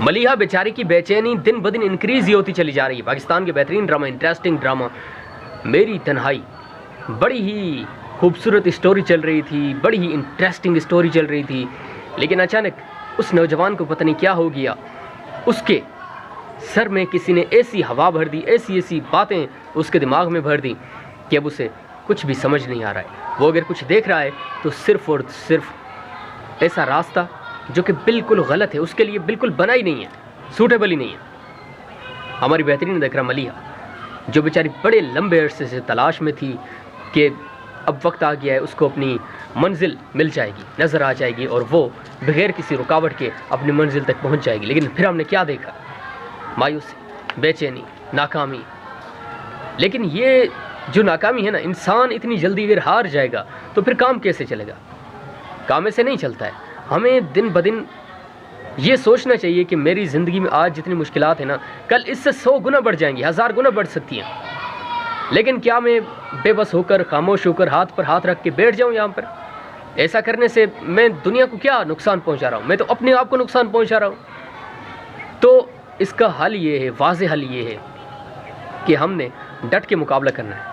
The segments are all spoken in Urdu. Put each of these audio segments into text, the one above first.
ملیحہ بیچاری کی بے چینی دن بدن انکریز ہی ہوتی چلی جا رہی ہے۔ پاکستان کے بہترین ڈرامہ، انٹرسٹنگ ڈرامہ میری تنہائی، بڑی ہی خوبصورت اسٹوری چل رہی تھی، بڑی ہی انٹرسٹنگ اسٹوری چل رہی تھی، لیکن اچانک اس نوجوان کو پتہ نہیں کیا ہو گیا، اس کے سر میں کسی نے ایسی ہوا بھر دی، ایسی باتیں اس کے دماغ میں بھر دی کہ اب اسے کچھ بھی سمجھ نہیں آ رہا ہے۔ وہ اگر کچھ دیکھ رہا ہے تو صرف اور صرف ایسا راستہ جو کہ بالکل غلط ہے، اس کے لیے بالکل بنا ہی نہیں ہے، سوٹیبل ہی نہیں ہے۔ ہماری بہترین دیکھ رہا ملیحہ، جو بیچاری بڑے لمبے عرصے سے تلاش میں تھی کہ اب وقت آ گیا ہے، اس کو اپنی منزل مل جائے گی، نظر آ جائے گی، اور وہ بغیر کسی رکاوٹ کے اپنی منزل تک پہنچ جائے گی۔ لیکن پھر ہم نے کیا دیکھا؟ مایوسی، بے چینی، ناکامی۔ لیکن یہ جو ناکامی ہے نا، انسان اتنی جلدی اگر ہار جائے گا تو پھر کام کیسے چلے گا؟ کام ایسے نہیں چلتا ہے۔ ہمیں دن بدن یہ سوچنا چاہیے کہ میری زندگی میں آج جتنی مشکلات ہیں نا، کل اس سے 100 گنا بڑھ جائیں گی، 1000 گنا بڑھ سکتی ہیں۔ لیکن کیا میں بے بس ہو کر، خاموش ہو کر، ہاتھ پر ہاتھ رکھ کے بیٹھ جاؤں یہاں پر؟ ایسا کرنے سے میں دنیا کو کیا نقصان پہنچا رہا ہوں؟ میں تو اپنے آپ کو نقصان پہنچا رہا ہوں۔ تو اس کا حل یہ ہے، واضح حل یہ ہے کہ ہم نے ڈٹ کے مقابلہ کرنا ہے،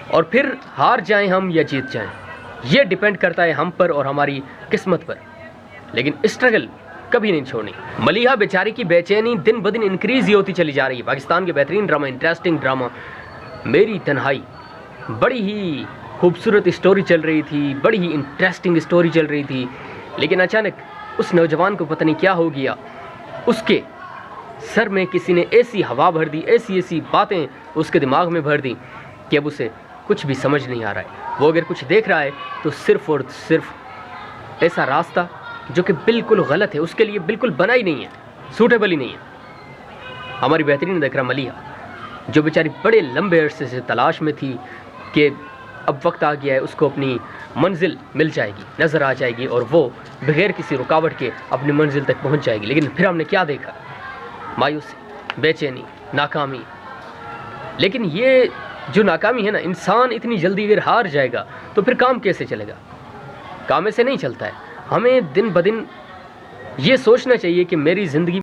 اور پھر ہار جائیں ہم یا جیت جائیں، یہ ڈیپینڈ کرتا ہے ہم پر اور ہماری قسمت پر، لیکن اسٹرگل کبھی نہیں چھوڑنی۔ ملیحہ بیچاری کی بے چینی دن بدن انکریز ہی ہوتی چلی جا رہی ہے۔ پاکستان کے بہترین ڈرامہ، انٹرسٹنگ ڈرامہ میری تنہائی، بڑی ہی خوبصورت اسٹوری چل رہی تھی، بڑی ہی انٹرسٹنگ اسٹوری چل رہی تھی، لیکن اچانک اس نوجوان کو پتہ نہیں کیا ہو گیا، اس کے سر میں کسی نے ایسی ہوا بھر دی، ایسی باتیں اس کے دماغ میں بھر دی کہ اب اسے کچھ بھی سمجھ نہیں آ رہا ہے۔ وہ اگر کچھ دیکھ رہا ہے تو صرف اور صرف ایسا راستہ جو کہ بالکل غلط ہے، اس کے لیے بالکل بنا ہی نہیں ہے، سوٹیبل ہی نہیں ہے۔ ہماری بہترین دیکھ رہا ملیحہ، جو بیچاری بڑے لمبے عرصے سے تلاش میں تھی کہ اب وقت آ گیا ہے، اس کو اپنی منزل مل جائے گی، نظر آ جائے گی، اور وہ بغیر کسی رکاوٹ کے اپنی منزل تک پہنچ جائے گی۔ لیکن پھر ہم نے کیا دیکھا؟ مایوسی، بے چینی، ناکامی۔ لیکن یہ جو ناکامی ہے نا، انسان اتنی جلدی اگر ہار جائے گا تو پھر کام کیسے چلے گا؟ کام ایسے نہیں چلتا ہے۔ ہمیں دن بدن یہ سوچنا چاہیے کہ میری زندگی